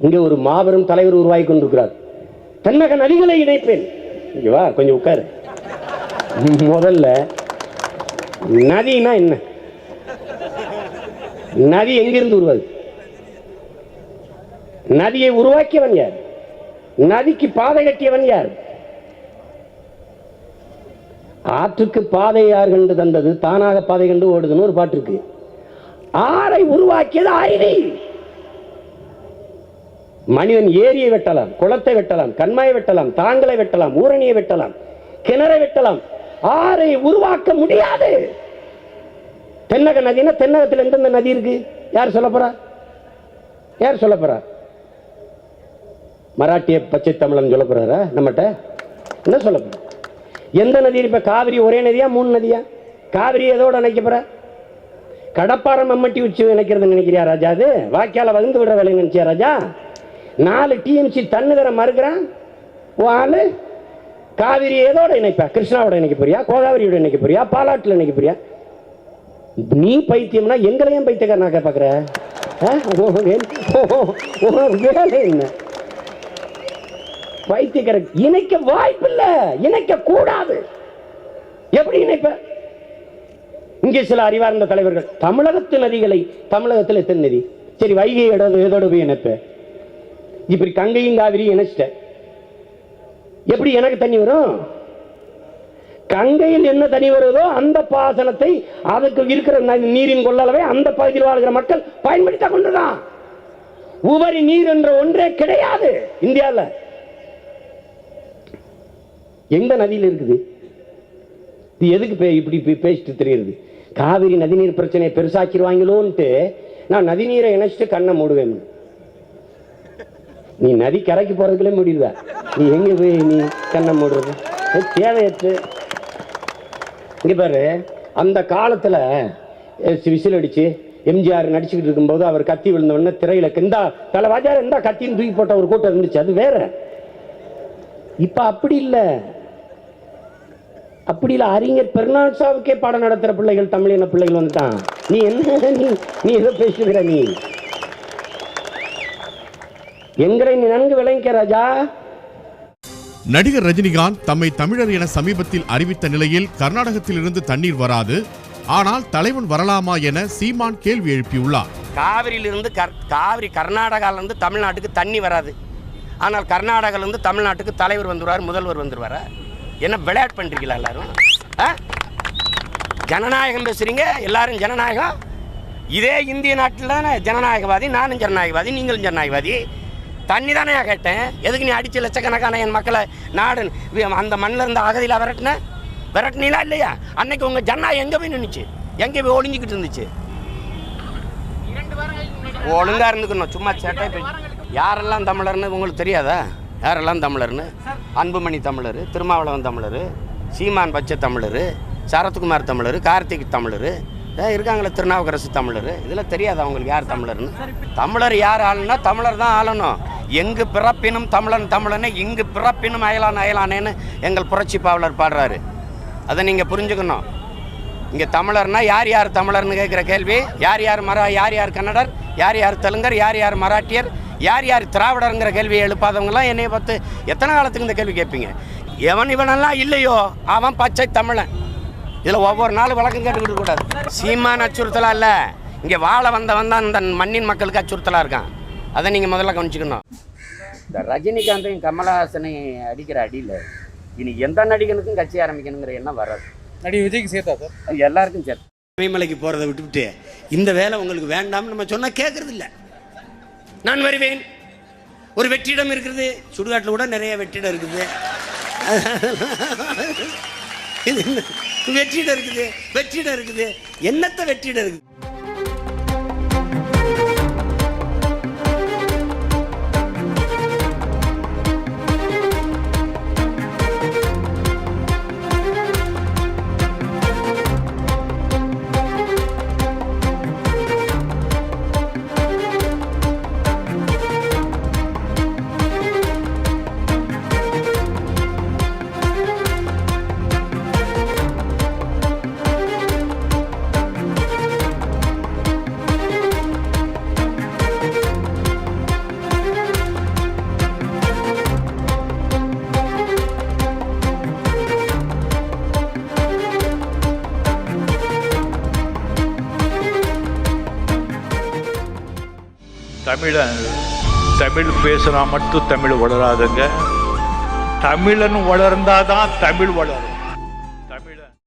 இங்கே ஒரு மாபெரும் தலைவர் உருவாகி கொண்டிருக்கிறார். தென்னக நதிகளை இணைப்பேன். இங்க வா, கொஞ்சம் உட்காரு. முதல்ல நதினா என்ன? நதி எங்கிருந்து உருவாது? நதியை உருவாக்கியவன் யார்? நதிக்கு பாதை கட்டியவன் யார்? ஆற்றுக்கு பாதை யார் கண்டு தந்தது? தானாக பாதை கண்டு ஓடுதுன்னு ஒரு பாட்டு இருக்கு. ஆறை உருவாக்கியது அருவி. மனிதன் ஏரியை வெட்டலாம், குளத்தை வெட்டலாம், கண்மாயை வெட்டலாம், தாங்களை வெட்டலாம், ஊரணியை வெட்டலாம், கிணறை வெட்டலாம். ஆறை உருவாக்க முடியாது. தென்னக நதினா தென்னகத்தில் எந்தெந்த நதி இருக்கு? யார் சொல்ல போறா? யார் சொல்ல போறா? மராட்டிய பச்சை தமிழன் சொல்ல போறாரா? நம்மகிட்ட என்ன சொல்ல போற? எந்த நதி? இப்ப காவிரி ஒரே நதியா, 3 நதியா? காவிரி எதோட நினைக்க போற? கடப்பாறை மம்மட்டி உச்சி நினைக்கிறது நினைக்கிறியா ராஜா? அது வாய்க்கால வந்து விடுற வேலை நினைச்சியா ராஜா? 4 டிஎம்சி தண்ணு தர மறுக்கிறான். ஆளு காவிரி எதோட இணைப்பா? கிருஷ்ணாவோட இணைக்க போறியா? கோதாவரியோட இணைக்க போறியா? பாலாட்டில் இணைக்க போறியா? நீ பைத்தியம்னா எங்களையும் பைத்தியக்காரனாக்க பாக்குற? வேலை என்ன? பைத்தியக்கார இணைக்க வாய்ப்பு இல்ல, இணைக்க கூடாது. எப்படி இணைப்ப? இங்கே சில அறிவார்ந்த தலைவர்கள் தமிழகத்து நதிகளை, தமிழகத்தில் எத்தனை நதி? சரி, வைகை எதோட போய் இணைப்ப? இப்படி கங்கையும் காவிரி இணைச்சிட்ட, எப்படி எனக்கு தண்ணி வரும்? கங்கையில் என்ன தண்ணி வருதோ அந்த பாசனத்தை, அதுக்கு இருக்கிற நீரின் கொள்ளளவை அந்த பகுதியில் வாழ்கிற மக்கள் பயன்படுத்த கொண்டுதான். உபரி நீர் என்ற ஒன்றே கிடையாது இந்தியாவில். எந்த நதியில் இருக்குது? இது எதுக்கு இப்படி பேசிட்டு தெரியுது? காவிரி நதிநீர் பிரச்சனையை பெருசாக்கிடுவாங்களோன்ட்டு நான் நதிநீரை இணைச்சிட்டு கண்ணை மூடுவேன். நீ நதி கரைக்கு போறதுக்குள்ளே முடியுதா? நீ எங்க போய் நீ கண்ணை மூடுறது? தேவையற்று. இங்க பாரு, அந்த காலத்துல விசில் அடிச்சு எம்ஜிஆர் நடிச்சுக்கிட்டு இருக்கும்போது அவர் கத்தி விழுந்தவொடனே திரையில இந்தா தலைவாஜார் இருந்தா கத்தின்னு தூக்கி போட்ட ஒரு கூட்டம் இருந்துச்சு. அது வேற. இப்ப அப்படி இல்லை, அப்படி இல்லை. அறிஞர் பெருநாள்சாவுக்கே பாடம் நடத்துற பிள்ளைகள், தமிழின பிள்ளைகள் வந்துட்டான். நீ என்ன நீ ஏதோ பேசுகிற? நீ எங்களை நீ நன்கு விளங்கிக்க ராஜா. நடிகர் ரஜினிகாந்த் தம்மை தமிழர் என சமீபத்தில் அறிவித்த நிலையில் கர்நாடகத்தில் இருந்து தண்ணீர் வராது, ஆனால் தலைவன் வரலாமா என சீமான் கேள்வி எழுப்பியுள்ளார். காவிரியிலிருந்து காவிரி கர்நாடகாவிலிருந்து தமிழ்நாட்டுக்கு தண்ணி வராது, ஆனால் கர்நாடகாவிலிருந்து தமிழ்நாட்டுக்கு தலைவர் வந்துடுவார், முதல்வர் வந்துடுவாரா? என்ன விளையாட்டு பண்றீங்களா எல்லாரும்? ஜனநாயகம் பேசுறீங்க எல்லாரும். ஜனநாயகம் இதே இந்திய நாட்டில் தானே ஜனநாயகவாதி. நானும் ஜனநாயகவாதி, நீங்களும் ஜனநாயகவாதி. தண்ணி தானே கேட்டேன். எதுக்கு நீ அடிச்சு லட்சக்கணக்கான என் மக்களை நாடு அந்த மண்ணில் இருந்த அகதியில் விரட்டினீங்களா இல்லையா? அன்னைக்கு உங்கள் ஜனநாயகம் எங்கே போய் நின்றுச்சு? எங்கே போய் ஒளிஞ்சிக்கிட்டு இருந்துச்சு? ஒழுங்கா இருந்துக்கணும். சும்மா சேட்டை யாரெல்லாம் தமிழர்னு உங்களுக்கு தெரியாதா? யாரெல்லாம் தமிழர்னு? அன்புமணி தமிழர், திருமாவளவன் தமிழர், சீமான் பச்சை தமிழர், சரத்குமார் தமிழர், கார்த்திக் தமிழர், இருக்காங்களே திருநாவுக்கரசு தமிழர். இதில் தெரியாது அவங்களுக்கு யார் தமிழர்னு. தமிழர் யார் ஆளுன்னா தமிழர் தான் ஆளணும். எங்கு பிறப்பினும் தமிழன் தமிழனே, இங்கு பிறப்பினும் அயலான் அயலானேன்னு எங்கள் புரட்சி பாவலர் பாடுறாரு. அதை நீங்கள் புரிஞ்சுக்கணும். இங்கே தமிழர்னா யார் யார் தமிழர்னு கேட்குற கேள்வி, யார் யார் கன்னடர், யார் யார் தெலுங்கர், யார் யார் மராட்டியர், யார் யார் திராவிடருங்கிற கேள்வியை எழுப்பாதவங்களாம் என்னையை பார்த்து எத்தனை காலத்துக்கு இந்த கேள்வி கேட்பீங்க? இவனெல்லாம் இல்லையோ அவன் பச்சை தமிழன். இதில் ஒவ்வொரு நாளும் வழக்கம் கேட்டுக்கிட்டு கூடாது. சீமான் அச்சுறுத்தலாக இல்லை, இங்கே வாழ வந்தவன் தான் இந்த மண்ணின் மக்களுக்கு அச்சுறுத்தலாக இருக்கான். அதை நீங்கள் முதல்ல கவனிச்சுக்கணும். இந்த ரஜினிகாந்தையும் கமலஹாசனையும் அடிக்கிற அடியில் இனி எந்த நடிகனுக்கும் கட்சி ஆரம்பிக்கணுங்கிற எண்ணம் வராது. நடிகை விஜய்க்கு சேர்த்தா சார்? எல்லாருக்கும் சேர்த்து. இமயமலைக்கு போகிறத விட்டுவிட்டு இந்த வேலை உங்களுக்கு வேண்டாம்னு நம்ம சொன்னால் கேட்கறது இல்லை. நான் வருவேன். ஒரு வெற்றிடம் இருக்கிறது, சுடுகாட்டில் கூட நிறைய வெற்றிடம் இருக்குது. வெற்றிடம் இருக்குது, என்னத்த வெற்றிடம் இருக்குது? தமிழ் பேசுனா மட்டும் தமிழ் வளராதுங்க. தமிழன் வளர்ந்தாதான் தமிழ் வளரும்.